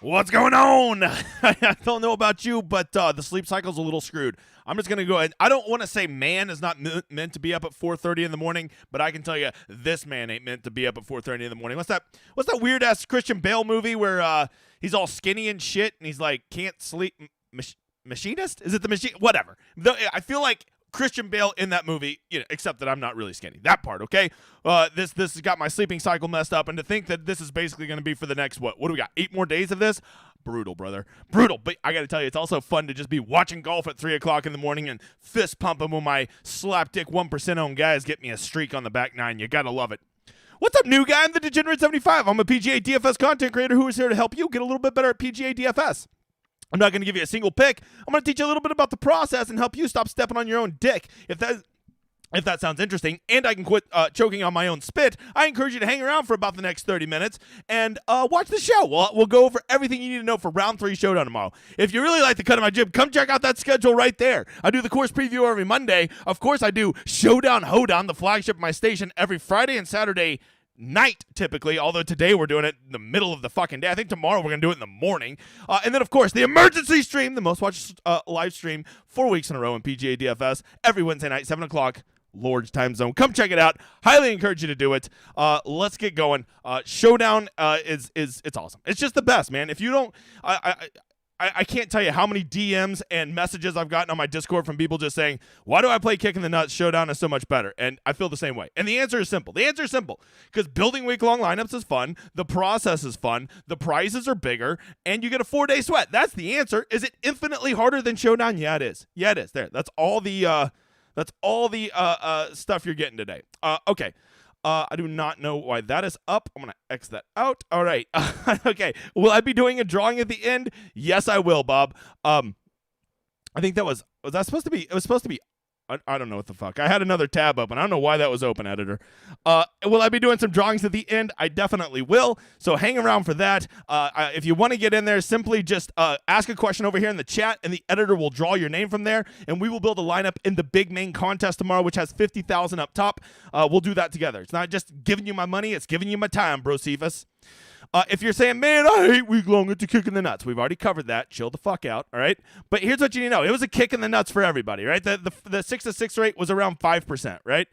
What's going on? I don't know about you, but the sleep cycle's a little screwed. I'm just going to go ahead. I don't want to say man is not meant to be up at 4:30 in the morning, but I can tell you this man ain't meant to be up at 4:30 in the morning. What's that weird-ass Christian Bale movie where he's all skinny and shit, and he's like, can't sleep? Machinist? Is it the machine? Whatever. I feel like Christian Bale in that movie, except that I'm not really skinny. That part, okay? This has got my sleeping cycle messed up, and to think that this is basically going to be for the next, what do we got, 8 more days of this? Brutal, brother. Brutal. But I got to tell you, it's also fun to just be watching golf at 3 o'clock in the morning and fist pumping when my slapdick 1% owned guys get me a streak on the back nine. You got to love it. What's up, new guy? I'm the Degenerate75. I'm a PGA DFS content creator who is here to help you get a little bit better at PGA DFS. I'm not going to give you a single pick. I'm going to teach you a little bit about the process and help you stop stepping on your own dick. If that sounds interesting, and I can quit choking on my own spit, I encourage you to hang around for about the next 30 minutes and watch the show. We'll go over everything you need to know for round 3 Showdown tomorrow. If you really like the cut of my jib, come check out that schedule right there. I do the course preview every Monday. Of course, I do Showdown Hoedown, the flagship of my station, every Friday and Saturday night typically, although today we're doing it in the middle of the fucking day. I think tomorrow we're going to do it in the morning. And then, of course, the emergency stream, the most watched live stream 4 weeks in a row in PGA DFS, every Wednesday night, 7 o'clock, Lord's time zone. Come check it out. Highly encourage you to do it. Let's get going. Showdown it's awesome. It's just the best, man. If you don't, I can't tell you how many DMs and messages I've gotten on my Discord from people just saying, why do I play Kick in the Nuts? Showdown is so much better. And I feel the same way. And the answer is simple. Because building week-long lineups is fun. The process is fun. The prizes are bigger. And you get a 4-day sweat. That's the answer. Is it infinitely harder than Showdown? Yeah, it is. There. That's all the stuff you're getting today. Okay. I do not know why that is up. I'm going to X that out. All right. Okay. Will I be doing a drawing at the end? Yes, I will, Bob. I think was that supposed to be, it was supposed to be, I don't know what the fuck. I had another tab open. I don't know why that was open, editor. Will I be doing some drawings at the end? I definitely will. So hang around for that. If you want to get in there, simply just ask a question over here in the chat, and the editor will draw your name from there, and we will build a lineup in the big main contest tomorrow, which has 50,000 up top. We'll do that together. It's not just giving you my money. It's giving you my time, bro Cephas. If you're saying, man, I hate week-long, it's a kick in the nuts. We've already covered that. Chill the fuck out, all right? But here's what you need to know. It was a kick in the nuts for everybody, right? The 6-6 rate was around 5%, right?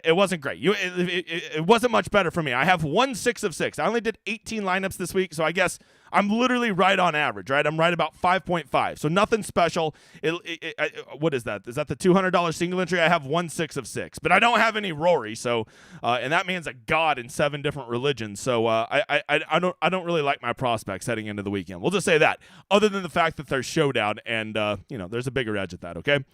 It wasn't great. It wasn't much better for me. I have 1 6 of 6. I only did 18 lineups this week, so I guess I'm literally right on average, right? I'm right about 5.5, so nothing special. What is that? Is that the $200 single entry? I have 1 6 of 6, but I don't have any Rory, so and that man's a god in 7 different religions. So I don't really like my prospects heading into the weekend. We'll just say that. Other than the fact that there's Showdown, and there's a bigger edge at that. Okay.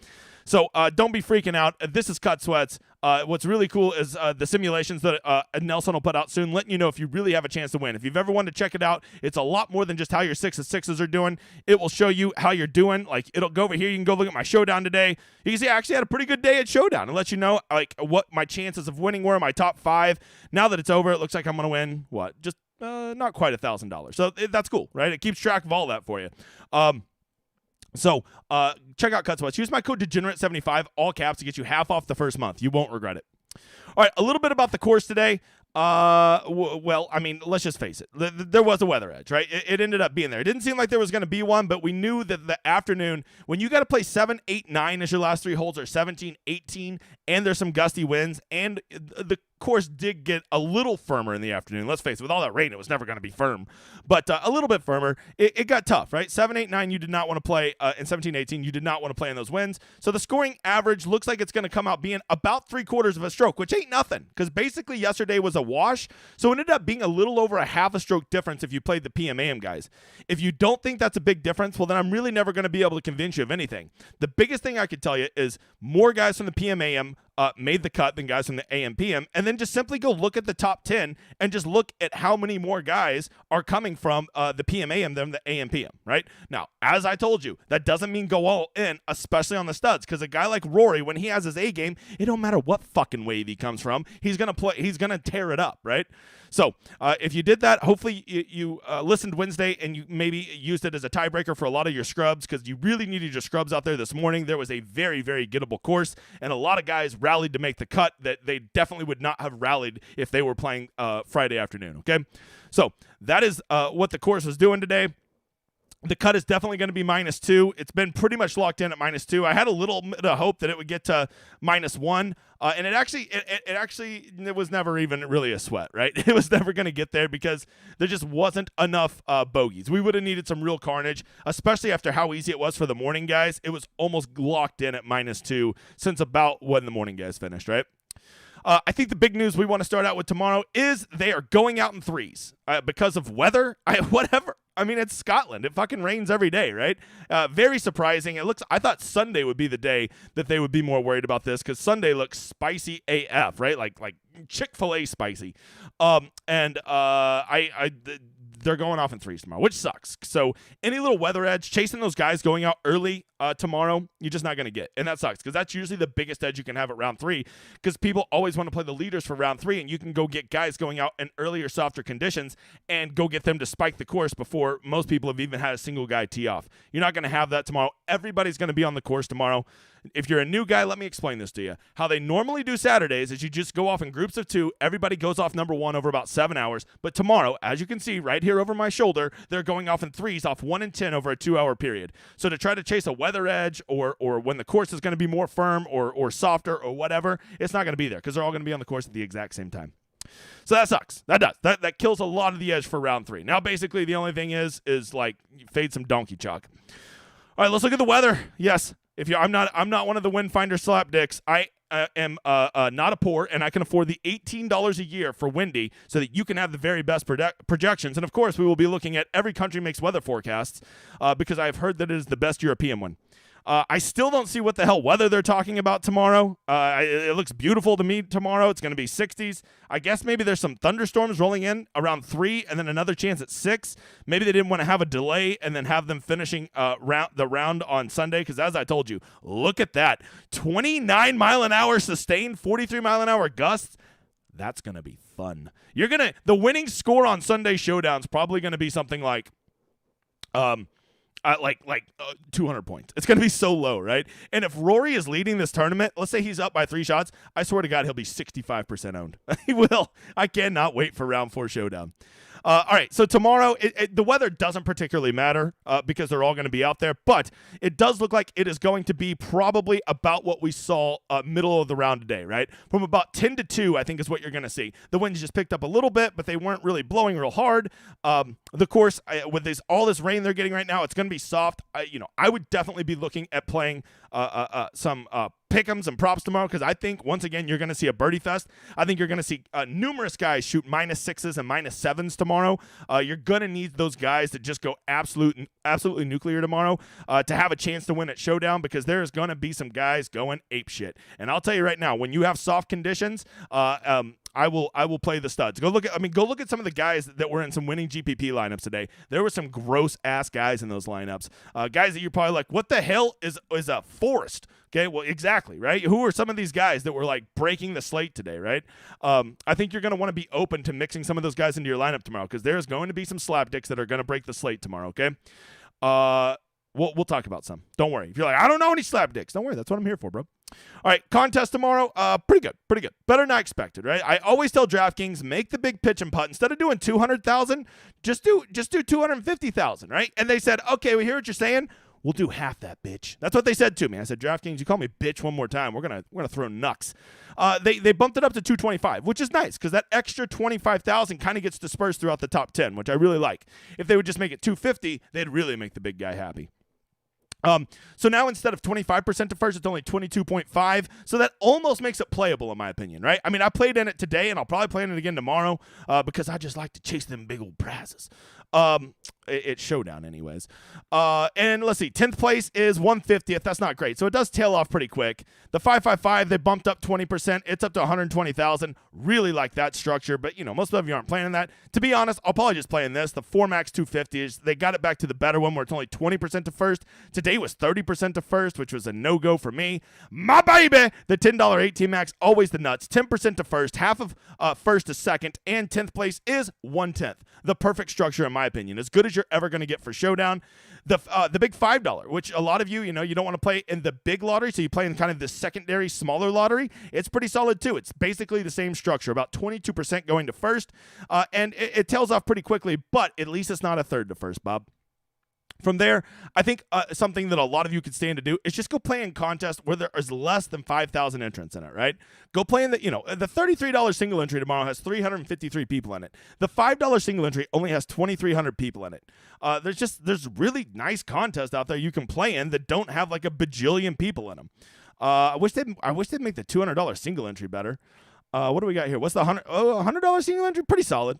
So don't be freaking out. This is Cut Sweats. What's really cool is the simulations that Nelson will put out soon, letting you know if you really have a chance to win. If you've ever wanted to check it out, it's a lot more than just how your 6 of 6s are doing. It will show you how you're doing. Like, it'll go over here. You can go look at my Showdown today. You can see I actually had a pretty good day at Showdown. It lets you know like what my chances of winning were, my top 5. Now that it's over, it looks like I'm going to win, what, just not quite $1,000. So that's cool, right? It keeps track of all that for you. So check out Cut Sweats. Use my code DEGENERATE75, all caps, to get you half off the first month. You won't regret it. All right, a little bit about the course today. Well, I mean, let's just face it. There was a weather edge, right? It ended up being there. It didn't seem like there was going to be one, but we knew that the afternoon, when you got to play 7, 8, 9 as your last 3 holes, or 17, 18, and there's some gusty winds, and the course did get a little firmer in the afternoon. Let's face it, with all that rain, it was never going to be firm, but a little bit firmer. It got tough, right? 7, 8, 9, you did not want to play, and 17, 18, you did not want to play in those winds. So the scoring average looks like it's going to come out being about 3/4 of a stroke, which ain't nothing, because basically yesterday was a wash. So it ended up being a little over a half a stroke difference if you played the PMAM guys. If you don't think that's a big difference, well, then I'm really never going to be able to convince you of anything. The biggest thing I could tell you is more guys from the PMAM made the cut than guys from the AM/PM, and then just simply go look at the top 10 and just look at how many more guys are coming from the PMAM than the AM/PM, right? Now, as I told you, that doesn't mean go all in, especially on the studs, because a guy like Rory, when he has his A game, it don't matter what fucking wave he comes from, he's gonna tear it up, right? So if you did that, hopefully you listened Wednesday and you maybe used it as a tiebreaker for a lot of your scrubs, because you really needed your scrubs out there this morning. There was a very, very gettable course, and a lot of guys rallied to make the cut that they definitely would not have rallied if they were playing Friday afternoon, okay? So that is what the course is doing today. The cut is definitely going to be -2. It's been pretty much locked in at -2. I had a little bit of hope that it would get to -1, and it was never even really a sweat, right? It was never going to get there because there just wasn't enough bogeys. We would have needed some real carnage, especially after how easy it was for the morning guys. It was almost locked in at -2 since about when the morning guys finished, right? I think the big news we want to start out with tomorrow is they are going out in threes because of weather. Whatever. I mean, it's Scotland. It fucking rains every day, right? Very surprising. I thought Sunday would be the day that they would be more worried about this, because Sunday looks spicy AF, right? Like Chick-fil-A spicy. They're going off in threes tomorrow, which sucks. So any little weather edge, chasing those guys going out early tomorrow, you're just not going to get. And that sucks, because that's usually the biggest edge you can have at round 3, because people always want to play the leaders for round 3, and you can go get guys going out in earlier, softer conditions and go get them to spike the course before most people have even had a single guy tee off. You're not going to have that tomorrow. Everybody's going to be on the course tomorrow. If you're a new guy, let me explain this to you. How they normally do Saturdays is you just go off in groups of 2. Everybody goes off number 1 over about 7 hours. But tomorrow, as you can see right here over my shoulder, they're going off in threes off 1 and 10 over a 2-hour period. So to try to chase a weather edge or when the course is going to be more firm or softer or whatever, it's not going to be there, because they're all going to be on the course at the exact same time. So that sucks. That does. That kills a lot of the edge for round 3. Now, basically, the only thing is like fade some donkey chalk. All right, let's look at the weather. Yes. I'm not one of the Windfinder slapdicks. I am not a poor, and I can afford the $18 a year for Windy so that you can have the very best projections. And of course, we will be looking at every country makes weather forecasts because I've heard that it is the best European one. I still don't see what the hell weather they're talking about tomorrow. It looks beautiful to me tomorrow. It's going to be 60s. I guess maybe there's some thunderstorms rolling in around 3 and then another chance at 6. Maybe they didn't want to have a delay and then have them finishing the round on Sunday, because as I told you, look at that. 29 mile an hour sustained, 43 mile an hour gusts. That's going to be fun. The winning score on Sunday Showdown is probably going to be something like 200 points. It's going to be so low, right? And if Rory is leading this tournament, let's say he's up by 3 shots, I swear to God, he'll be 65% owned. He will. I cannot wait for round 4 Showdown. All right, so tomorrow, the weather doesn't particularly matter because they're all going to be out there, but it does look like it is going to be probably about what we saw middle of the round today, right? From about 10 to 2, I think is what you're going to see. The winds just picked up a little bit, but they weren't really blowing real hard. The course, with all this rain they're getting right now, it's going to be soft. I would definitely be looking at playing some pick'ems and props tomorrow, because I think, once again, you're going to see a birdie fest. I think you're going to see numerous guys shoot -6s and -7s tomorrow. You're going to need those guys that just go absolutely nuclear tomorrow to have a chance to win at Showdown, because there is going to be some guys going apeshit. And I'll tell you right now, when you have soft conditions, I will play the studs. Go look at some of the guys that were in some winning GPP lineups today. There were some gross ass guys in those lineups. Guys that you're probably like, what the hell is a Forest? Okay, well, exactly, right? Who are some of these guys that were like breaking the slate today, right? I think you're going to want to be open to mixing some of those guys into your lineup tomorrow, because there's going to be some slapdicks that are going to break the slate tomorrow, okay? We'll talk about some. Don't worry. If you're like, I don't know any slapdicks, don't worry. That's what I'm here for, bro. All right, contest tomorrow. Pretty good. Better than I expected, right? I always tell DraftKings, make the big pitch and putt. Instead of doing 200,000, just do 250,000, right? And they said, okay, we hear what you're saying. We'll do half that, bitch. That's what they said to me. I said, DraftKings, you call me bitch one more time, we're gonna throw nucks. They bumped it up to 225, which is nice, because that extra 25,000 kind of gets dispersed throughout the top 10, which I really like. If they would just make it 250, they'd really make the big guy happy. So now instead of 25% to first, it's only 22.5. So that almost makes it playable, in my opinion, right? I mean, I played in it today, and I'll probably play in it again tomorrow because I just like to chase them big old prizes. it's Showdown anyways. And let's see, 10th place is 150th. That's not great. So it does tail off pretty quick. The 555, they bumped up 20%. It's up to 120,000. Really like that structure, but most of you aren't playing that. To be honest, I'll probably just play in this. The 4max 250s, they got it back to the better one where it's only 20% to first. Today was 30% to first, which was a no-go for me. My baby, the $10 18 max, always the nuts. 10% to first, half of first to second, and 10th place is 1/10. The perfect structure, in my opinion, as good as you're ever going to get for Showdown. The big $5, which a lot of you, you don't want to play in the big lottery, so you play in kind of the secondary, smaller lottery. It's pretty solid too. It's basically the same structure, about 22% going to first, and it tails off pretty quickly, but at least it's not a third to first, Bob. From there, I think something that a lot of you could stand to do is just go play in contests where there is less than 5,000 entrants in it, right? Go play in the $33 single entry tomorrow has 353 people in it. The $5 single entry only has 2,300 people in it. There's really nice contests out there you can play in that don't have like a bajillion people in them. I wish they'd make the $200 single entry better. What do we got here? What's the $100 single entry? Pretty solid.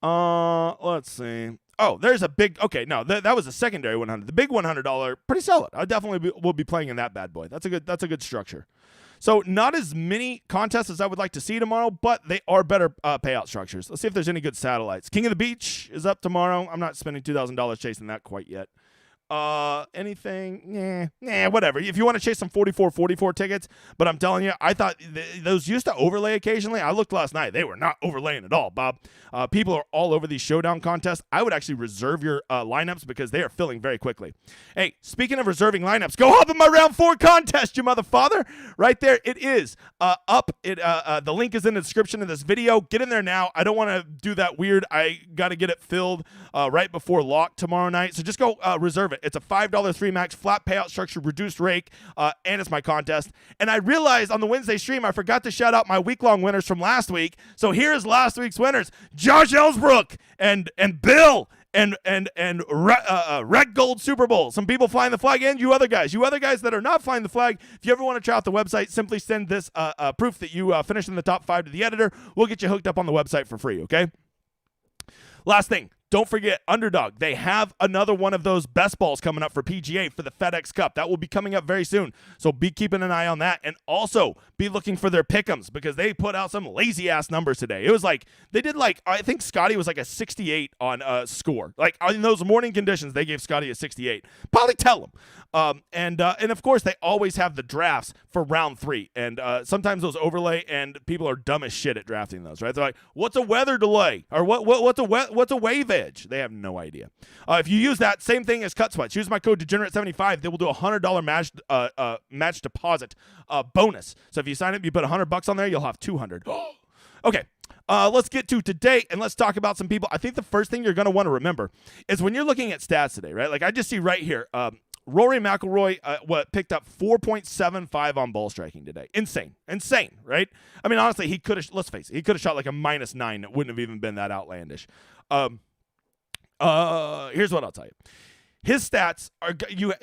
Let's see. Oh, there's a big, okay, no, that was a secondary 100. The big $100, pretty solid. I definitely will be playing in that bad boy. That's a good structure. So not as many contests as I would like to see tomorrow, but they are better payout structures. Let's see if there's any good satellites. King of the Beach is up tomorrow. I'm not spending $2,000 chasing that quite yet. Anything? Whatever. If you want to chase some 44 tickets, but I'm telling you, I thought those used to overlay occasionally. I looked last night. They were not overlaying at all, Bob. People are all over these Showdown contests. I would actually reserve your lineups because they are filling very quickly. Hey, speaking of reserving lineups, go hop in my round 4 contest, you motherfather. Right there, it is up. The link is in the description of this video. Get in there now. I don't want to do that weird. I got to get it filled right before lock tomorrow night. So just go reserve it. It's a $5 3 max flat payout structure, reduced rake, and it's my contest. And I realized on the Wednesday stream I forgot to shout out my week-long winners from last week. So here's last week's winners: Josh Ellsbrook and Bill and Rec Gold Super Bowl. Some people flying the flag, and you other guys that are not flying the flag. If you ever want to try out the website, simply send this proof that you finished in the top 5 to the editor. We'll get you hooked up on the website for free. Okay. Last thing. Don't forget, Underdog. They have another one of those best balls coming up for PGA for the FedEx Cup. That will be coming up very soon. So be keeping an eye on that. And also be looking for their pick'ems because they put out some lazy-ass numbers today. It was like, they did I think Scotty was like a 68 on score. Like, in those morning conditions, they gave Scotty a 68. Probably tell him. And of course, they always have the drafts for round 3. And sometimes those overlay, and people are dumb as shit at drafting those, right? They're like, what's a weather delay? Or what's a wave edge? They have no idea. If you use that, same thing as Cut Sweats. Use my code DeGenerate75. They will do a $100 match deposit bonus. So if you sign up, you put $100 on there, you'll have $200. Okay. Let's get to today, and let's talk about some people. I think the first thing you're going to want to remember is when you're looking at stats today, right? Like I just see right here, Rory McIlroy picked up 4.75 on ball striking today. Insane, right? I mean, honestly, he could have. Let's face it, he could have shot like a -9. It wouldn't have even been that outlandish. Here's what I'll tell you. His stats are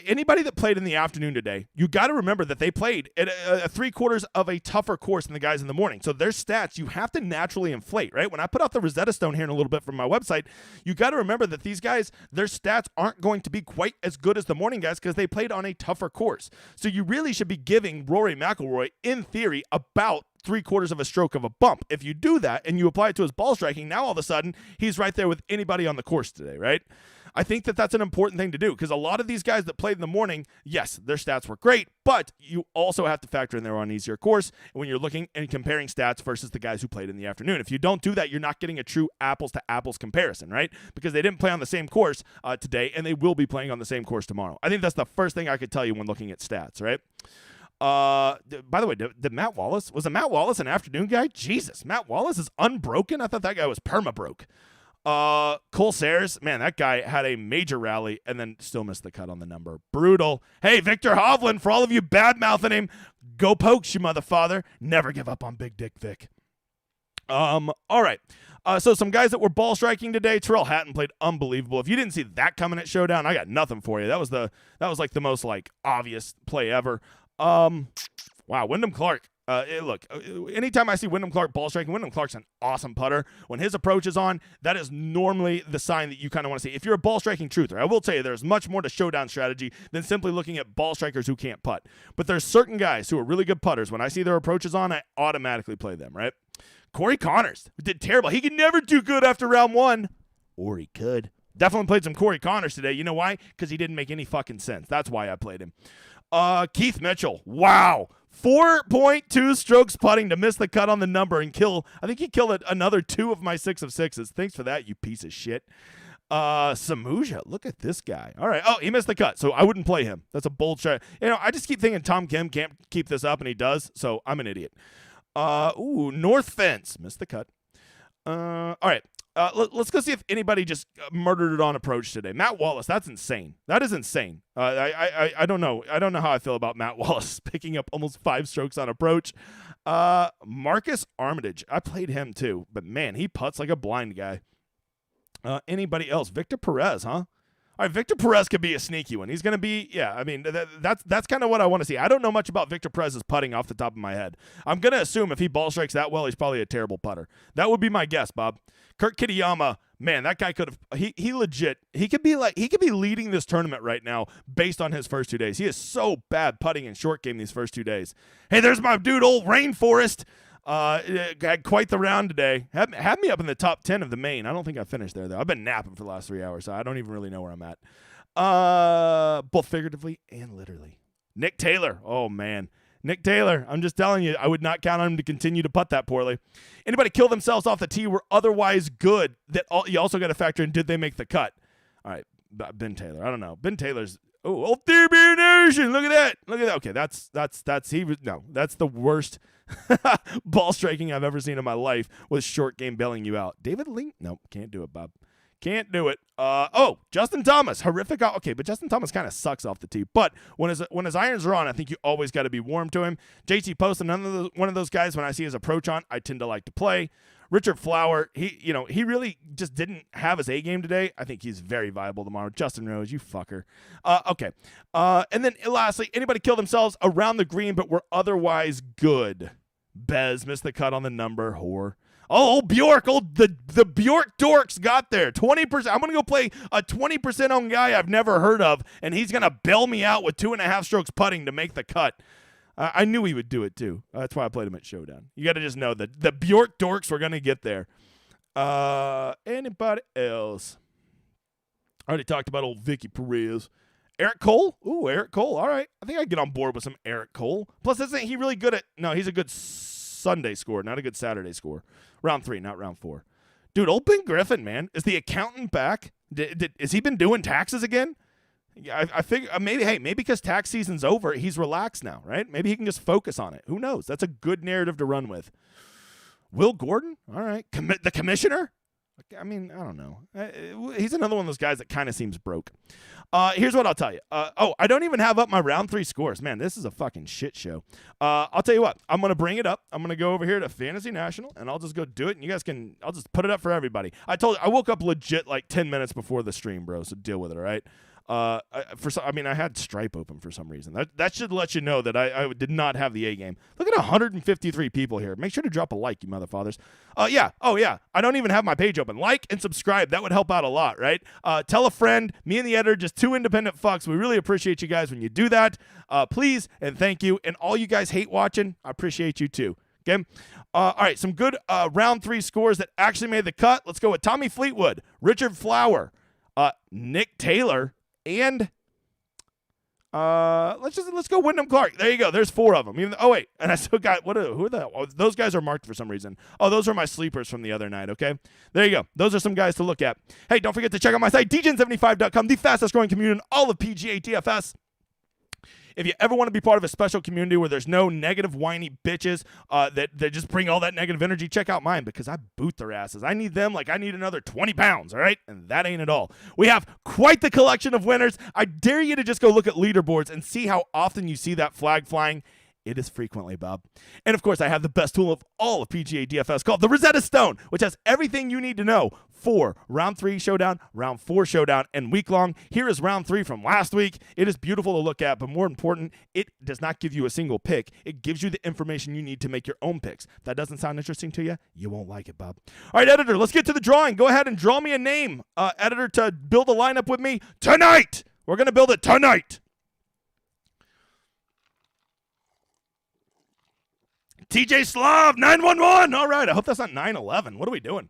anybody that played in the afternoon today, you got to remember that they played at a 3/4 of a tougher course than the guys in the morning. So their stats, you have to naturally inflate, right? When I put out the Rosetta Stone here in a little bit from my website, you got to remember that these guys, their stats aren't going to be quite as good as the morning guys because they played on a tougher course. So you really should be giving Rory McIlroy, in theory, about 3/4 of a stroke of a bump. If you do that and you apply it to his ball striking, now all of a sudden he's right there with anybody on the course today, right? I think that that's an important thing to do because a lot of these guys that played in the morning, yes, their stats were great, but you also have to factor in they're on an easier course when you're looking and comparing stats versus the guys who played in the afternoon. If you don't do that, you're not getting a true apples-to-apples comparison, right? Because they didn't play on the same course today, and they will be playing on the same course tomorrow. I think that's the first thing I could tell you when looking at stats, right? By the way, did Matt Wallace, was Matt Wallace an afternoon guy? Jesus, Matt Wallace is unbroken? I thought that guy was perma-broke. Cole Sayers, man, that guy had a major rally and then still missed the cut on the number. Brutal. Hey, Victor Hovland, for all of you bad-mouthing him, go Pokes, you motherfather. Never give up on Big Dick Vic. All right. So some guys that were ball striking today. Terrell Hatton played unbelievable. If you didn't see that coming at Showdown, I got nothing for you. That was like the most like obvious play ever. Wow, Wyndham Clark. Look, anytime I see Wyndham Clark ball striking, Wyndham Clark's an awesome putter. When his approach is on, that is normally the sign that you kind of want to see. If you're a ball striking truther, I will tell you there's much more to Showdown strategy than simply looking at ball strikers who can't putt. But there's certain guys who are really good putters. When I see their approaches on, I automatically play them, right? Corey Connors did terrible. He could never do good after round one. Or he could. Definitely played some Corey Connors today. You know why? Because he didn't make any fucking sense. That's why I played him. Keith Mitchell. Wow. 4.2 strokes putting to miss the cut on the number and kill. I think he killed another 2 of my 6 of 6s. Thanks for that, you piece of shit. Samuja. Look at this guy. All right. Oh, he missed the cut, so I wouldn't play him. That's a bold shot. I just keep thinking Tom Kim can't keep this up, and he does, so I'm an idiot. North Fence. Missed the cut. All right. Let's go see if anybody just murdered it on approach today. Matt Wallace, that's insane. That is insane. I don't know. I don't know how I feel about Matt Wallace picking up almost 5 strokes on approach. Marcus Armitage, I played him too, but man, he putts like a blind guy. Anybody else? Victor Perez, huh? All right, Victor Perez could be a sneaky one. He's going to be, that's kind of what I want to see. I don't know much about Victor Perez's putting off the top of my head. I'm going to assume if he ball strikes that well, he's probably a terrible putter. That would be my guess, Bob. Kurt Kitayama, man, that guy could have, he legit, he could be leading this tournament right now based on his first 2 days. He is so bad putting in short game these first 2 days. Hey, there's my dude, old Rainforest. Had quite the round today. Had me up in the top 10 of the main. I don't think I finished there, though. I've been napping for the last 3 hours, so I don't even really know where I'm at. Both figuratively and literally. Nick Taylor. Oh, man. Nick Taylor. I'm just telling you, I would not count on him to continue to putt that poorly. Anybody kill themselves off the tee were otherwise good that you also got to factor in, did they make the cut? All right, Ben Taylor. I don't know. Ben Taylor's old DB Nation. Look at that. Look at that. Okay, that's the worst ball striking I've ever seen in my life was short game bailing you out. David Link? Nope, can't do it, Bob. Can't do it. Justin Thomas, horrific. Okay, but Justin Thomas kind of sucks off the tee. But when his irons are on, I think you always got to be warm to him. JT Post, one of those guys. When I see his approach on, I tend to like to play. Richard Flower, he really just didn't have his A game today. I think he's very viable tomorrow. Justin Rose, you fucker. Okay. And then lastly, anybody kill themselves around the green but were otherwise good? Bez missed the cut on the number. Whore. Oh, Bjork. The Bjork dorks got there. 20%. I'm going to go play a 20% owned guy I've never heard of, and he's going to bail me out with 2.5 strokes putting to make the cut. I knew he would do it, too. That's why I played him at Showdown. You got to just know that the Bjork dorks were going to get there. Anybody else? I already talked about old Vicky Perez. Eric Cole? Ooh, Eric Cole. All right. I think I get on board with some Eric Cole. Plus, isn't he really good at... No, he's a good Sunday score, not a good Saturday score. Round 3, not round 4. Dude, old Ben Griffin, man. Is the accountant back? Has he been doing taxes again? I figure maybe because tax season's over, he's relaxed now, right? Maybe he can just focus on it. Who knows? That's a good narrative to run with. Will Gordon? All right. The commissioner? I mean, I don't know. He's another one of those guys that kind of seems broke. Here's what I'll tell you. I don't even have up my round 3 scores. Man, this is a fucking shit show. I'll tell you what. I'm going to bring it up. I'm going to go over here to Fantasy National, and I'll just go do it, and you guys I'll just put it up for everybody. I woke up legit like 10 minutes before the stream, bro, so deal with it, all right? I had Stripe open for some reason. That should let you know that I did not have the A game. Look at 153 people here. Make sure to drop a like, you motherfathers. Yeah. Oh, yeah. I don't even have my page open. Like and subscribe. That would help out a lot, right? Tell a friend. Me and the editor, just 2 independent fucks. We really appreciate you guys when you do that. Please and thank you. And all you guys hate watching, I appreciate you too. Okay. All right. Some good round 3 scores that actually made the cut. Let's go with Tommy Fleetwood, Richard Flower, Nick Taylor, and let's go Wyndham Clark. There you go. There's 4 of them. And I still got those guys are marked for some reason. Oh, those are my sleepers from the other night. Okay, there you go. Those are some guys to look at. Hey, don't forget to check out my site DGen75.com, the fastest growing community in all of PGA DFS. If you ever want to be part of a special community where there's no negative, whiny bitches that just bring all that negative energy, check out mine because I boot their asses. I need them like I need another 20 pounds, all right? And that ain't at all. We have quite the collection of winners. I dare you to just go look at leaderboards and see how often you see that flag flying. It is frequently, Bob. And of course, I have the best tool of all of PGA DFS called the Rosetta Stone, which has everything you need to know for round 3 Showdown, round 4 Showdown, and week long. Here is round 3 from last week. It is beautiful to look at, but more important, it does not give you a single pick. It gives you the information you need to make your own picks. If that doesn't sound interesting to you, you won't like it, Bob. All right, editor, let's get to the drawing. Go ahead and draw me a name, editor, to build a lineup with me tonight. We're going to build it tonight. TJ Slav, 911. All right, I hope that's not 911. What are we doing?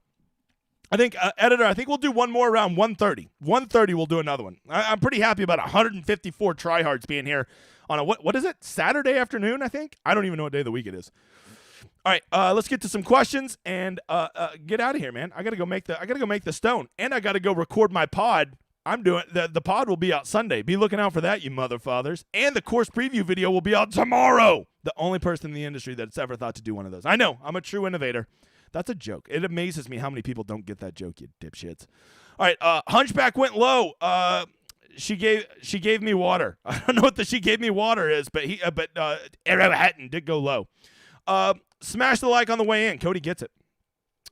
I think, editor, I think we'll do one more around 1:30. 1:30, we'll do another one. I'm pretty happy about 154 tryhards being here on a, what is it? Saturday afternoon, I think? I don't even know what day of the week it is. All right, let's get to some questions and get out of here, man. I gotta go make the stone, and I gotta go record my pod. I'm doing the pod will be out Sunday. Be looking out for that, you mother fathers. And the course preview video will be out tomorrow. The only person in the industry that's ever thought to do one of those. I know, I'm a true innovator. That's a joke. It amazes me how many people don't get that joke, you dipshits. All right, Hunchback went low. She gave me water. I don't know what the she gave me water is, but Arrow Hatton did go low. Smash the like on the way in. Cody gets it.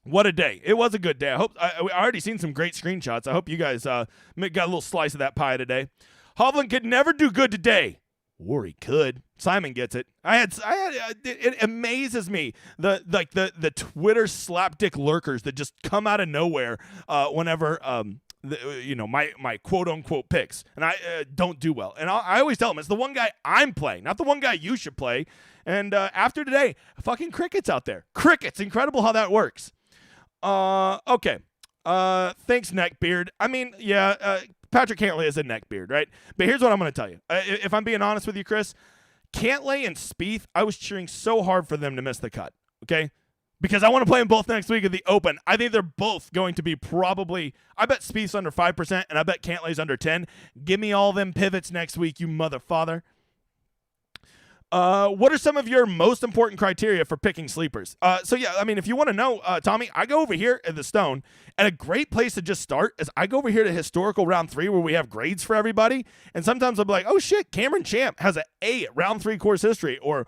What a day. It was a good day. I already seen some great screenshots. I hope you guys got a little slice of that pie today. Hovland could never do good today. Or he could. Simon gets it. It amazes me the Twitter slapdick lurkers that just come out of nowhere whenever my quote unquote picks, and I don't do well. And I always tell them it's the one guy I'm playing, not the one guy you should play. And after today, fucking crickets out there. Crickets. Incredible how that works. Okay. Thanks, Neckbeard. I mean, yeah, Patrick Cantlay is a neckbeard, right? But here's what I'm going to tell you. If I'm being honest with you, Chris, Cantlay and Spieth, I was cheering so hard for them to miss the cut, okay? Because I want to play them both next week at the Open. I think they're both going to be probably, I bet Spieth's under 5%, and I bet Cantlay's under 10. Give me all them pivots next week, you mother father. What are some of your most important criteria for picking sleepers? So yeah, I mean, if you want to know, Tommy, I go over here at the Stone, and a great place to just start is I go over here to historical round 3 where we have grades for everybody, and sometimes I'll be like, oh shit, Cameron Champ has an A at round 3 course history, or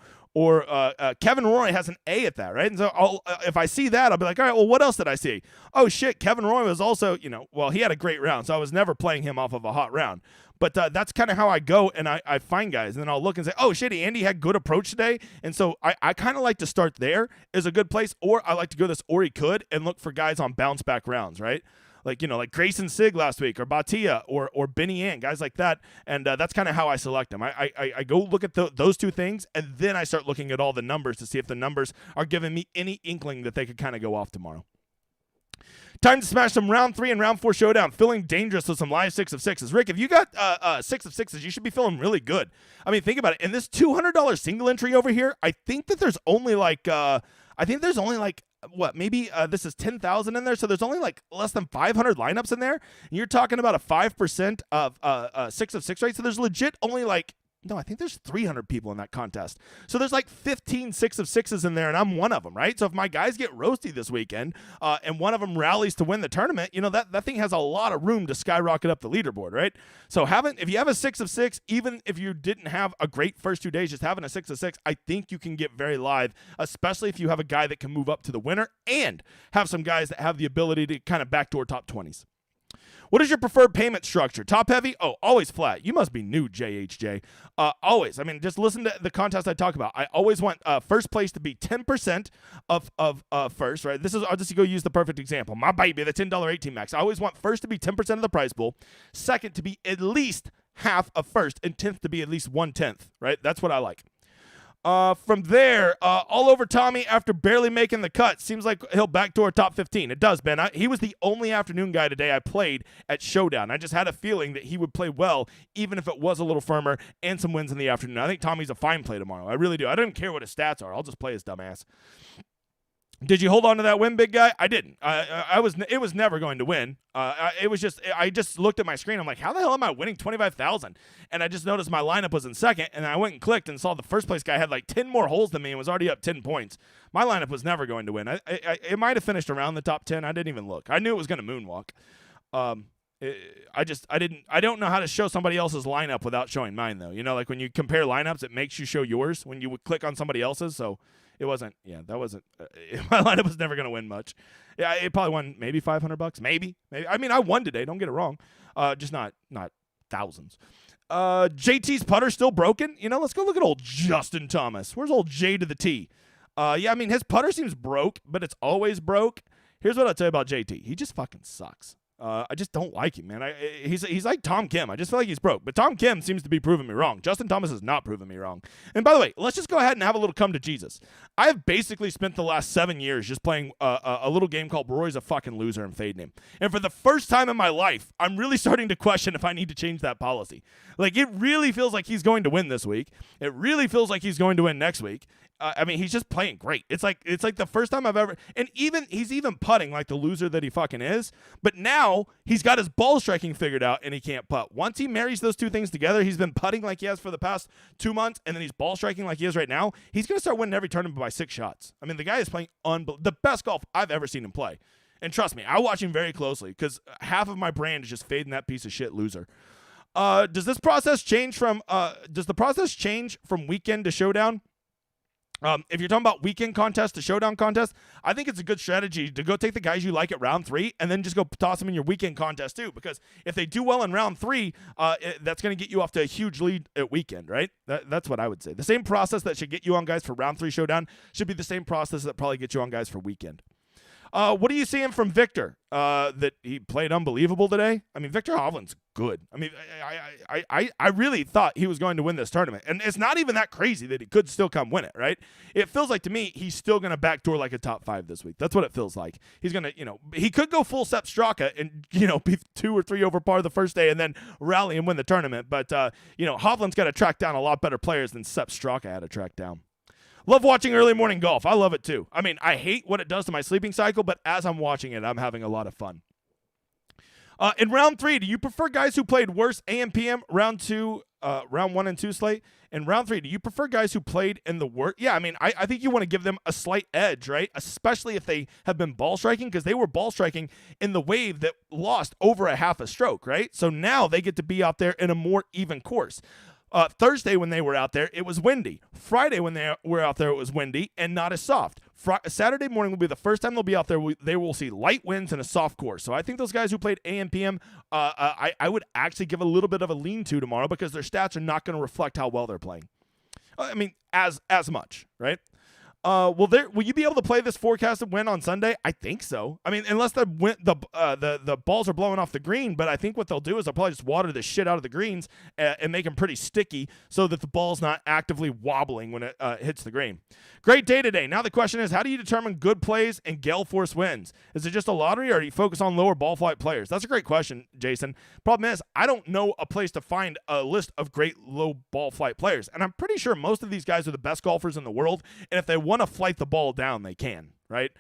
Kevin Roy has an A at that, right? And so if I see that, I'll be like, all right, well, what else did I see? Oh shit, Kevin Roy was also, he had a great round, so I was never playing him off of a hot round. But that's kind of how I go, and I find guys, and then I'll look and say, oh, shit, Andy had good approach today. And so I kind of like to start there is a good place, or I like to go this or he could and look for guys on bounce-back rounds, right? Like Grayson Sigg last week, or Batia, or Benny Ann, guys like that. And that's kind of how I select them. I go look at those two things, and then I start looking at all the numbers to see if the numbers are giving me any inkling that they could kind of go off tomorrow. Time to smash some round 3 and round 4 Showdown. Feeling dangerous with some live 6 of 6s. Rick, if you got 6 of 6s, you should be feeling really good. I mean, think about it. In this $200 single entry over here, I think that there's only this is 10,000 in there, so there's only like less than 500 lineups in there. And you're talking about a 5% of 6 of 6 rate, so there's legit only I think there's 300 people in that contest. So there's like 15 6 of 6s in there, and I'm one of them, right? So if my guys get roasty this weekend and one of them rallies to win the tournament, that thing has a lot of room to skyrocket up the leaderboard, right? So if you have a 6 of 6, even if you didn't have a great first 2 days, just having a 6 of 6, I think you can get very live, especially if you have a guy that can move up to the winner and have some guys that have the ability to kind of backdoor top 20s. What is your preferred payment structure? Top heavy? Oh, always flat. You must be new, JHJ. Always. I mean, just listen to the contest I talk about. I always want first place to be 10% of first, right? I'll just go use the perfect example. My baby, the $10 18 max. I always want first to be 10% of the prize pool, second to be at least half of first, and 10th to be at least 1/10, right? That's what I like. From there, all over Tommy after barely making the cut. Seems like he'll backdoor top 15. It does, Ben. He was the only afternoon guy today I played at Showdown. I just had a feeling that he would play well, even if it was a little firmer and some wins in the afternoon. I think Tommy's a fine play tomorrow. I really do. I don't care what his stats are. I'll just play his dumbass. Did you hold on to that win, big guy? I didn't. It was never going to win. I just looked at my screen. I'm like, how the hell am I winning 25,000? And I just noticed my lineup was in second, and I went and clicked and saw the first place guy had like 10 more holes than me and was already up 10 points. My lineup was never going to win. It might have finished around the top 10. I didn't even look. I knew it was going to moonwalk. I don't know how to show somebody else's lineup without showing mine, though. You know, like when you compare lineups, it makes you show yours when you would click on somebody else's. So it wasn't, that wasn't, my lineup was never going to win much. Yeah, it probably won maybe $500, maybe. I mean, I won today. Don't get it wrong. Just not thousands. JT's putter still broken. You know, let's go look at old Justin Thomas. Where's old J to the T? Yeah, I mean, his putter seems broke, but it's always broke. Here's what I'll tell you about JT. He just fucking sucks. I just don't like him, man. He's like Tom Kim. I just feel like he's broke. But Tom Kim seems to be proving me wrong. Justin Thomas has not proven me wrong. And by the way, let's just go ahead and have a little come to Jesus. I have basically spent the last 7 years just playing a little game called Rory's a fucking loser and fading him. And for the first time in my life, I'm really starting to question if I need to change that policy. Like, it really feels like he's going to win this week. It really feels like he's going to win next week. I mean, he's just playing great. It's like the first time I've ever, and he's even putting like the loser that he fucking is. But now he's got his ball striking figured out, and he can't putt. Once he marries those two things together, he's been putting like he has for the past 2 months, and then he's ball striking like he is right now. He's gonna start winning every tournament by 6 shots. I mean, the guy is playing the best golf I've ever seen him play. And trust me, I watch him very closely because half of my brand is just fading that piece of shit loser. Does the process change from weekend to showdown? If you're talking about weekend contest to showdown contest, I think it's a good strategy to go take the guys you like at round 3 and then just go toss them in your weekend contest too. Because if they do well in round 3, that's going to get you off to a huge lead at weekend, right? That's what I would say. The same process that should get you on guys for round 3 showdown should be the same process that probably gets you on guys for weekend. What are you seeing from Victor? That he played unbelievable today? I mean, Victor Hovland's good. I mean, I really thought he was going to win this tournament. And it's not even that crazy that he could still come win it, right? It feels like to me he's still going to backdoor like a top 5 this week. That's what it feels like. He's going to, he could go full Sepp Straka and, be 2 or 3 over par the first day and then rally and win the tournament. But, Hovland's got to track down a lot better players than Sepp Straka had to track down. Love watching early morning golf. I love it too. I mean, I hate what it does to my sleeping cycle, but as I'm watching it, I'm having a lot of fun. In round 3, do you prefer guys who played worse AM PM round 1 and 2 slate? In round 3, do you prefer guys who played in the worst? Yeah, I mean, I think you want to give them a slight edge, right? Especially if they have been ball striking, because they were ball striking in the wave that lost over a half a stroke, right? So now they get to be out there in a more even course. Thursday when they were out there, it was windy. Friday when they were out there, it was windy and not as soft. Saturday morning will be the first time they'll be out there. They will see light winds and a soft course. So I think those guys who played AM PM, I would actually give a little bit of a lean to tomorrow because their stats are not going to reflect how well they're playing. I mean, as much, right? Will you be able to play this forecasted win on Sunday? I think so. I mean, unless the balls are blowing off the green, but I think what they'll do is they'll probably just water the shit out of the greens and make them pretty sticky so that the ball's not actively wobbling when it hits the green. Great day today. Now the question is, how do you determine good plays and gale force wins? Is it just a lottery, or do you focus on lower ball flight players? That's a great question, Jason. Problem is, I don't know a place to find a list of great low ball flight players, and I'm pretty sure most of these guys are the best golfers in the world, and if they want to flight the ball down, they can, right?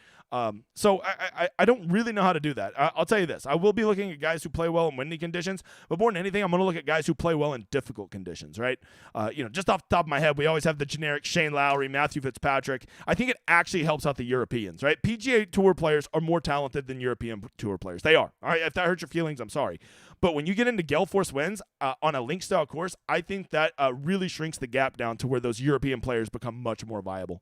So I don't really know how to do that. I'll tell you this. I will be looking at guys who play well in windy conditions, but more than anything, I'm going to look at guys who play well in difficult conditions, right? Just off the top of my head, we always have the generic Shane Lowry, Matthew Fitzpatrick. I think it actually helps out the Europeans, right? PGA Tour players are more talented than European Tour players. They are. All right, if that hurts your feelings, I'm sorry. But when you get into gale force winds on a link-style course, I think that really shrinks the gap down to where those European players become much more viable.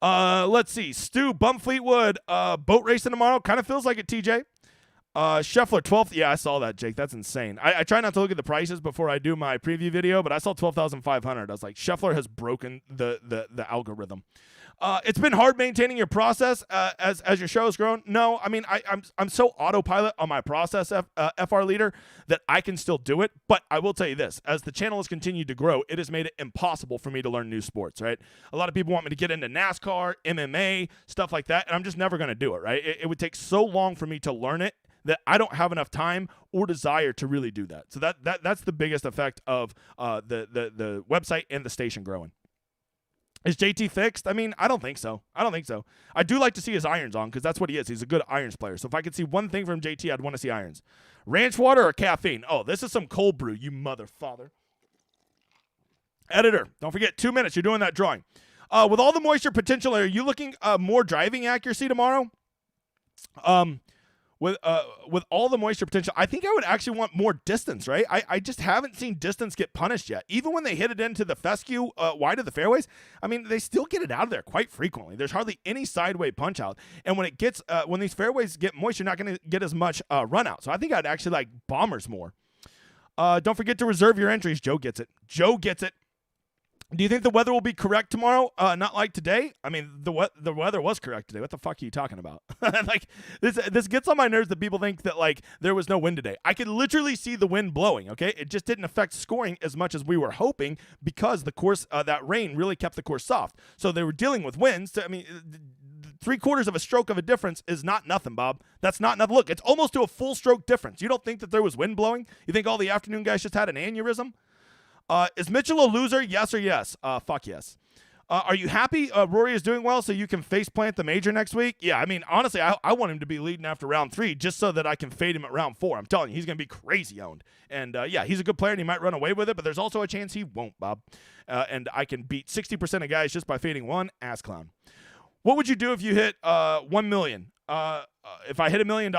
Let's see. Stu, Bum Fleetwood, boat racing tomorrow. Kind of feels like it, TJ. Scheffler, 12th. Yeah, I saw that, Jake. That's insane. I try not to look at the prices before I do my preview video, but I saw 12,500. I was like, Scheffler has broken the algorithm. It's been hard maintaining your process as your show has grown. No, I mean, I'm so autopilot on my process FR leader that I can still do it. But I will tell you this, as the channel has continued to grow, it has made it impossible for me to learn new sports, right? A lot of people want me to get into NASCAR, MMA, stuff like that, and I'm just never going to do it, right? It would take so long for me to learn it that I don't have enough time or desire to really do that. So that's the biggest effect of the website and the station growing. Is JT fixed? I mean, I don't think so. I do like to see his irons on because that's what he is. He's a good irons player. So if I could see one thing from JT, I'd want to see irons. Ranch water or caffeine? Oh, this is some cold brew, you motherfather. Editor, don't forget, 2 minutes. You're doing that drawing. With all the moisture potential, are you looking more driving accuracy tomorrow? with all the moisture potential, I think I would actually want more distance, right? I just haven't seen distance get punished yet. Even when they hit it into the fescue wide of the fairways, I mean, they still get it out of there quite frequently. There's hardly any sideway punch out. And when it gets when these fairways get moist, you're not going to get as much run out. So I think I'd actually like bombers more. Don't forget to reserve your entries. Joe gets it. Joe gets it. Do you think the weather will be correct tomorrow? Not like today. I mean, the weather was correct today. What the fuck are you talking about? Like this gets on my nerves that people think that like there was no wind today. I could literally see the wind blowing. Okay, it just didn't affect scoring as much as we were hoping because the course that rain really kept the course soft. So they were dealing with winds. I mean, 3/4 of a stroke of a difference is not nothing, Bob. That's not nothing. Look, it's almost to a full stroke difference. You don't think that there was wind blowing? You think all the afternoon guys just had an aneurysm? Is Mitchell a loser? Yes or yes? Fuck yes. Are you happy Rory is doing well so you can faceplant the major next week? Yeah, I mean, honestly, I want him to be leading after round 3 just so that I can fade him at round 4. I'm telling you, he's going to be crazy owned. And, yeah, he's a good player and he might run away with it, but there's also a chance he won't, Bob. And I can beat 60% of guys just by fading one ass clown. What would you do if you hit 1 million? If I hit $1 million,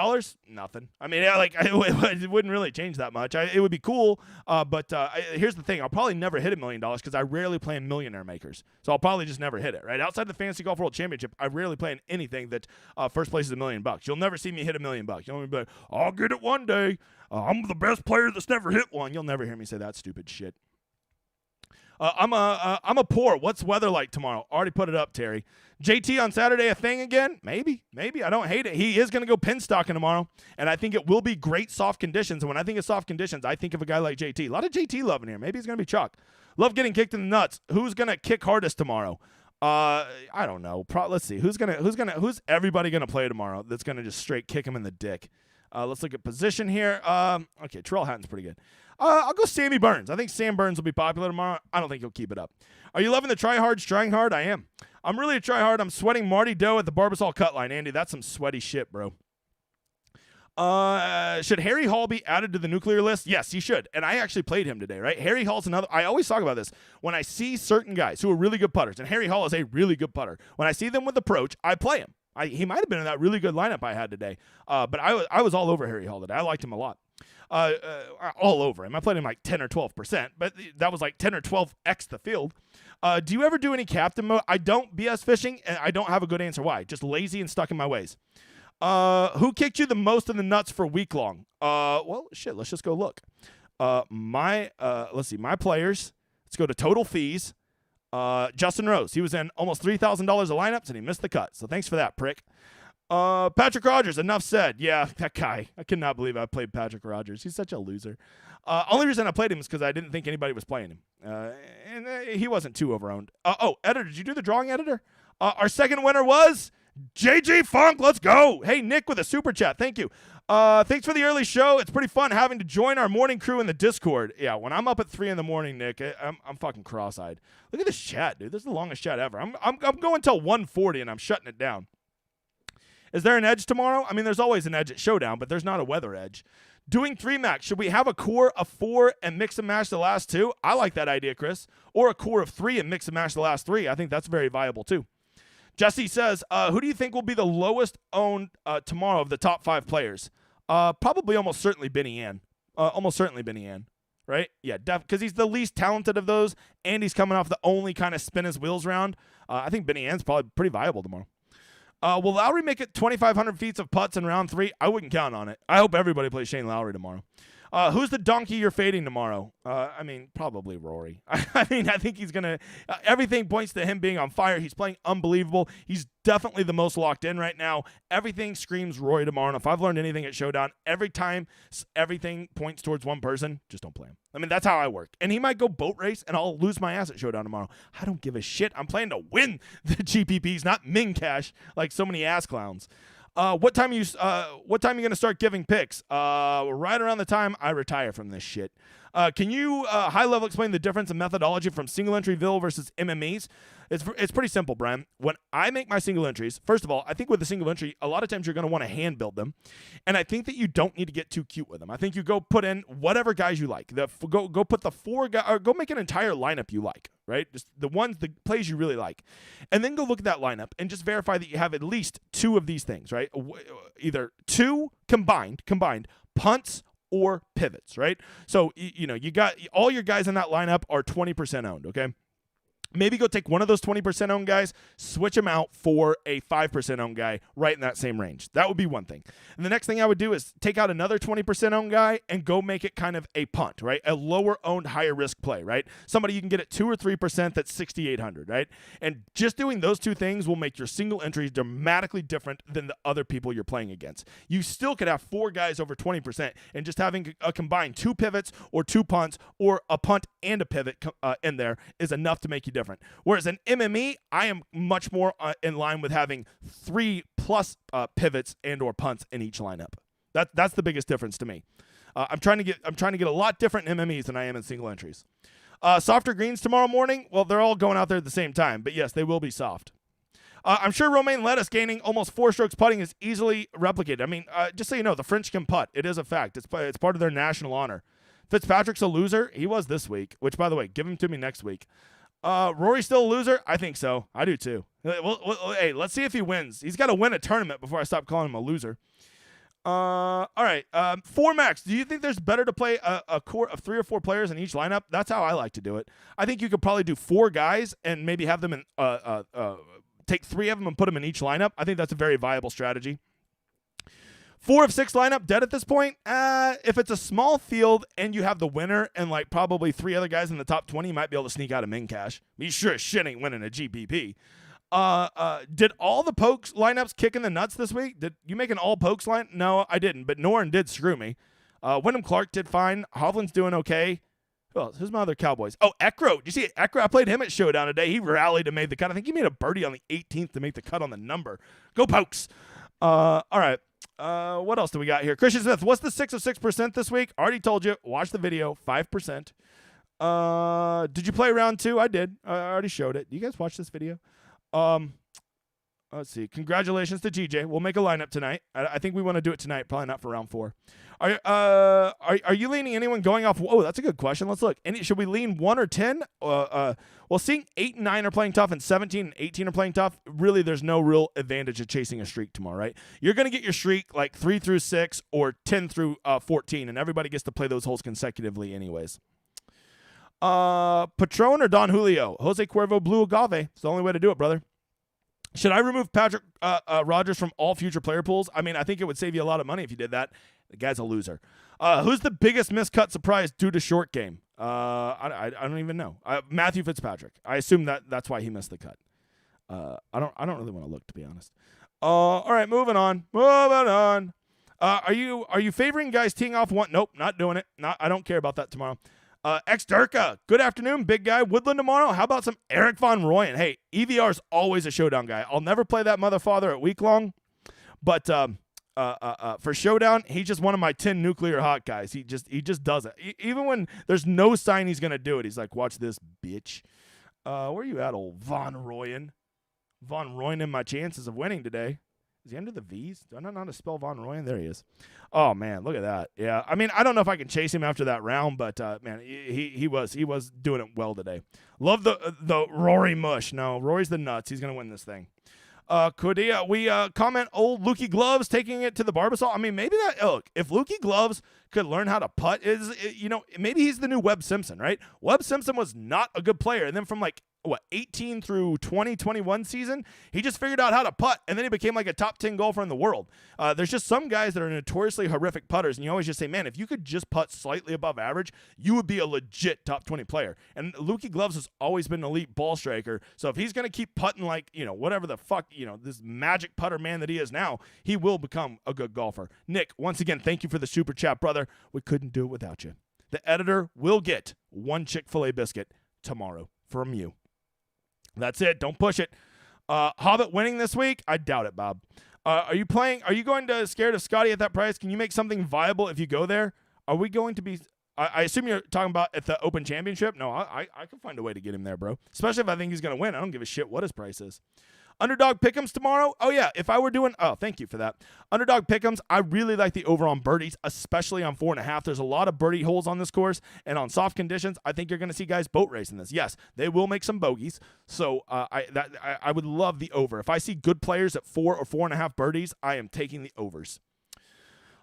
nothing. I mean, yeah, like it wouldn't really change that much. It would be cool, but here's the thing: I'll probably never hit $1 million because I rarely play in millionaire makers. So I'll probably just never hit it. Right outside the Fantasy Golf World Championship, I rarely play in anything that first place is $1 million. You'll never see me hit $1 million. You'll only be like, I'll get it one day. I'm the best player that's never hit one. You'll never hear me say that stupid shit. I'm a poor. What's weather like tomorrow? Already put it up, Terry. JT on Saturday a thing again? Maybe. I don't hate it. He is going to go pin stocking tomorrow, and I think it will be great soft conditions. And when I think of soft conditions, I think of a guy like JT. A lot of JT love in here. Maybe he's going to be Chuck. Love getting kicked in the nuts. Who's going to kick hardest tomorrow? I don't know. Let's see. Who's everybody going to play tomorrow that's going to just straight kick him in the dick? Let's look at position here. Okay, Terrell Hatton's pretty good. I'll go Sammy Burns. I think Sam Burns will be popular tomorrow. I don't think he'll keep it up. Are you loving the tryhards trying hard? I am. I'm really a tryhard. I'm sweating Marty Doe at the Barbasol cut line. Andy, that's some sweaty shit, bro. Should Harry Hall be added to the nuclear list? Yes, he should. And I actually played him today, right? Harry Hall's another. I always talk about this. When I see certain guys who are really good putters, and Harry Hall is a really good putter, when I see them with approach, I play him. He might have been in that really good lineup I had today. But I was all over Harry Hall today. I liked him a lot. All over him. I played him like 10 or 12%, but that was like 10 or 12x the field. Do you ever do any captain mode? I don't BS fishing, and I don't have a good answer why. Just lazy and stuck in my ways. Who kicked you the most in the nuts for week long? Well, shit, let's just go look. Let's see, my players. Let's go to total fees. Justin Rose. He was in almost $3,000 of lineups, and he missed the cut. So thanks for that, prick. Patrick Rogers, enough said. Yeah, that guy. I cannot believe I played Patrick Rogers. He's such a loser. Only reason I played him is because I didn't think anybody was playing him. And he wasn't too overowned. Editor, did you do the drawing, editor? Our second winner was JG Funk. Let's go. Hey, Nick with a super chat. Thank you. Thanks for the early show. It's pretty fun having to join our morning crew in the Discord. Yeah, when I'm up at 3 a.m, Nick, I'm fucking cross-eyed. Look at this chat, dude. This is the longest chat ever. I'm going till 1:40 and I'm shutting it down. Is there an edge tomorrow? I mean, there's always an edge at Showdown, but there's not a weather edge. Doing 3-max, should we have a core of 4 and mix and match the last 2? I like that idea, Chris. Or a core of 3 and mix and match the last 3. I think that's very viable, too. Jesse says, who do you think will be the lowest owned tomorrow of the top 5 players? Probably almost certainly Benny Ann. Right? Yeah, because he's the least talented of those, and he's coming off the only kind of spin his wheels round. I think Benny Ann's probably pretty viable tomorrow. Will Lowry make it 2,500 feet of putts in round 3? I wouldn't count on it. I hope everybody plays Shane Lowry tomorrow. Who's the donkey you're fading tomorrow? I mean, probably Rory. I think he's going to everything points to him being on fire. He's playing unbelievable. He's definitely the most locked in right now. Everything screams Rory tomorrow. And if I've learned anything at Showdown, every time everything points towards one person, just don't play him. I mean, that's how I work. And he might go boat race, and I'll lose my ass at Showdown tomorrow. I don't give a shit. I'm playing to win the GPPs, not min cash like so many ass clowns. What time are you gonna start giving picks? Right around the time I retire from this shit. Can you high level explain the difference in methodology from single entry VIL versus MMEs? It's pretty simple, Brian. When I make my single entries, first of all, I think with a single entry, a lot of times you're going to want to hand build them, and I think that you don't need to get too cute with them. I think you go put in whatever guys you like. Go put the 4 guys, or go make an entire lineup you like, right? Just the plays you really like, and then go look at that lineup and just verify that you have at least 2 of these things, right? Either 2 combined punts or pivots, right? So you got all your guys in that lineup are 20% owned, okay? Maybe go take one of those 20% owned guys, switch them out for a 5% owned guy right in that same range. That would be one thing. And the next thing I would do is take out another 20% owned guy and go make it kind of a punt, right? A lower owned, higher risk play, right? Somebody you can get at 2 or 3% that's 6,800, right? And just doing those 2 things will make your single entries dramatically different than the other people you're playing against. You still could have 4 guys over 20%, and just having a combined 2 pivots or 2 punts or a punt and a pivot in there is enough to make you different. Whereas in MME, I am much more in line with having 3+ pivots and or punts in each lineup. That's the biggest difference to me. I'm trying to get a lot different in MMEs than I am in single entries. Softer greens tomorrow morning. Well, they're all going out there at the same time, but yes, they will be soft. I'm sure Romain Lettuce gaining almost 4 strokes putting is easily replicated. I mean, just so you know, the French can putt. It is a fact. It's part of their national honor. Fitzpatrick's a loser. He was this week, which, by the way, give him to me next week. Rory's still a loser? I think so. I do too. Well, hey, let's see if he wins. He's got to win a tournament before I stop calling him a loser. All right. 4 max. Do you think there's better to play a core of 3 or 4 players in each lineup? That's how I like to do it. I think you could probably do 4 guys and maybe have them in take 3 of them and put them in each lineup. I think that's a very viable strategy. 4 of 6 lineup dead at this point. If it's a small field and you have the winner and like probably 3 other guys in the top 20, you might be able to sneak out a min cash. You sure as shit ain't winning a GPP. Did all the pokes lineups kick in the nuts this week? Did you make an all pokes line? No, I didn't. But Noren did screw me. Wyndham Clark did fine. Hovland's doing okay. Who's my other Cowboys? Oh, Ekro. Did you see it? Ekro, I played him at Showdown today. He rallied and made the cut. I think he made a birdie on the 18th to make the cut on the number. Go Pokes. All right. What else do we got here? Christian Smith, what's the 6 of 6% this week? Already told you. Watch the video. 5%. Did you play round 2? I did. I already showed it. Do you guys watch this video? Let's see. Congratulations to GJ. We'll make a lineup tonight. I think we want to do it tonight. Probably not for round 4. Are you leaning anyone going off? Oh, that's a good question. Let's look. Should we lean 1 or 10? Well, seeing 8 and 9 are playing tough and 17 and 18 are playing tough, really there's no real advantage of chasing a streak tomorrow, right? You're going to get your streak like 3 through 6 or 10 through 14, and everybody gets to play those holes consecutively anyways. Patron or Don Julio? Jose Cuervo Blue Agave. It's the only way to do it, brother. Should I remove Patrick Rogers from all future player pools? I mean, I think it would save you a lot of money if you did that. The guy's a loser. Who's the biggest miscut surprise due to short game? I don't even know. Matthew Fitzpatrick. I assume that's why he missed the cut. I don't really want to look, to be honest. All right, moving on. Are you favoring guys teeing off one? Nope, not doing it. I don't care about that tomorrow. X-Durka, good afternoon, big guy. Woodland tomorrow. How about some Eric Von Royen? Hey, EVR's always a Showdown guy. I'll never play that motherfather at week long, but for Showdown, he's just one of my 10 nuclear hot guys. He just does it. Even when there's no sign he's gonna do it, he's like, watch this, bitch. Where are you at, old Von Royen? Von Royen in my chances of winning today. Is he under the V's? Do I not know how to spell Von Royen? There he is. Oh, man, look at that. Yeah, I mean, I don't know if I can chase him after that round, but, man, he was doing it well today. Love the Rory mush. No, Rory's the nuts. He's going to win this thing. Cordia, we comment old Lukey Gloves taking it to the Barbasol. I mean, maybe look, if Lukey Gloves could learn how to putt, maybe he's the new Webb Simpson, right? Webb Simpson was not a good player, and then from 18 through 2021 season, he just figured out how to putt, and then he became like a top 10 golfer in the world. There's just some guys that are notoriously horrific putters, and you always just say, man, if you could just putt slightly above average, you would be a legit top 20 player. And Lukey Gloves has always been an elite ball striker, so if he's going to keep putting whatever the fuck, this magic putter man that he is now, he will become a good golfer. Nick, once again, thank you for the super chat, brother. We couldn't do it without you. The editor will get 1 Chick-fil-A biscuit tomorrow from you. That's it. Don't push it. Hobbit winning this week? I doubt it, Bob. Are you going to scared of Scotty at that price? Can you make something viable if you go there? Are we going to be I assume you're talking about at the Open Championship. No, I can find a way to get him there, bro. Especially if I think he's going to win. I don't give a shit what his price is. Underdog pick'ems tomorrow. Oh, yeah. If I were doing, thank you for that. Underdog pick'ems, I really like the over on birdies, especially on 4.5. There's a lot of birdie holes on this course, and on soft conditions, I think you're going to see guys boat racing this. Yes, they will make some bogeys, so I would love the over. If I see good players at 4 or 4.5 birdies, I am taking the overs.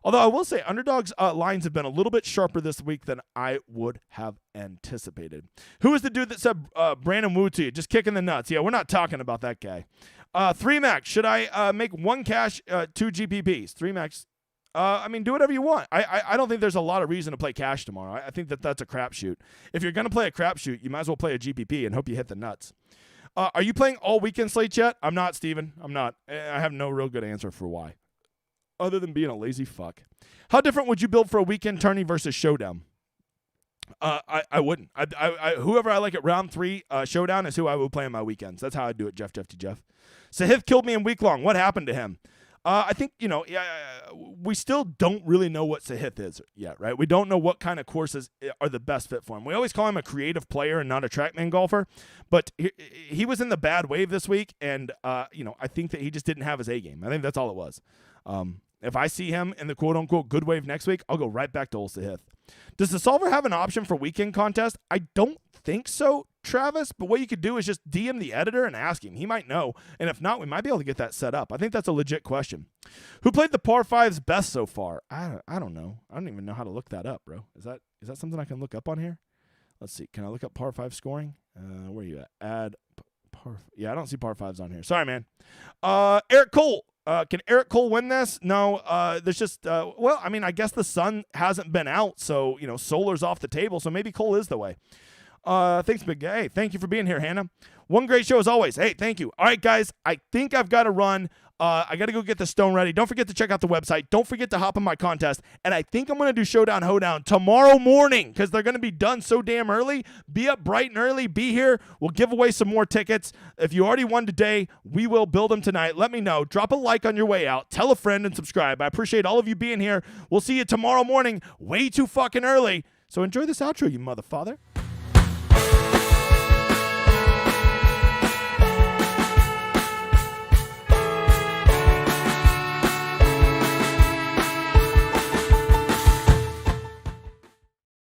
Although I will say, Underdog's lines have been a little bit sharper this week than I would have anticipated. Who is the dude that said Brandon Wu to you? Just kicking the nuts. Yeah, we're not talking about that guy. 3-max. Should I make 1 cash, 2 GPPs? 3-max. I mean, do whatever you want. I don't think there's a lot of reason to play cash tomorrow. I think that's a crapshoot. If you're going to play a crapshoot, you might as well play a GPP and hope you hit the nuts. Are you playing all weekend slates yet? I'm not, Steven. I'm not. I have no real good answer for why, other than being a lazy fuck. How different would you build for a weekend tourney versus Showdown? I wouldn't. Whoever I like at round 3 Showdown is who I would play on my weekends. That's how I do it, Jeff. Sahith killed me in week long. What happened to him? I think, we still don't really know what Sahith is yet, right? We don't know what kind of courses are the best fit for him. We always call him a creative player and not a TrackMan golfer, but he was in the bad wave this week, and, I think that he just didn't have his A game. I think that's all it was. If I see him in the quote-unquote good wave next week, I'll go right back to old Sahith. Does the solver have an option for weekend contest? I don't think so, Travis, but what you could do is just DM the editor and ask him. He might know, and if not, we might be able to get that set up. I think that's a legit question. Who played the par 5s best so far? I don't know. I don't even know how to look that up, bro. Is that something I can look up on here? Let's see. Can I look up par 5 scoring? Where are you at? Add par. Yeah, I don't see par 5s on here. Sorry, man. Eric Cole. Can Eric Cole win this? No, there's just, I guess the sun hasn't been out, so, solar's off the table, so maybe Cole is the way. Thanks, big guy. Hey, thank you for being here, Hannah. One great show as always. Hey, thank you. All right, guys, I think I've got to run. I got to go get the stone ready. Don't forget to check out the website. Don't forget to hop on my contest. And I think I'm going to do Showdown Hoedown tomorrow morning because they're going to be done so damn early. Be up bright and early. Be here. We'll give away some more tickets. If you already won today, we will build them tonight. Let me know. Drop a like on your way out. Tell a friend and subscribe. I appreciate all of you being here. We'll see you tomorrow morning, way too fucking early. So enjoy this outro, you motherfather.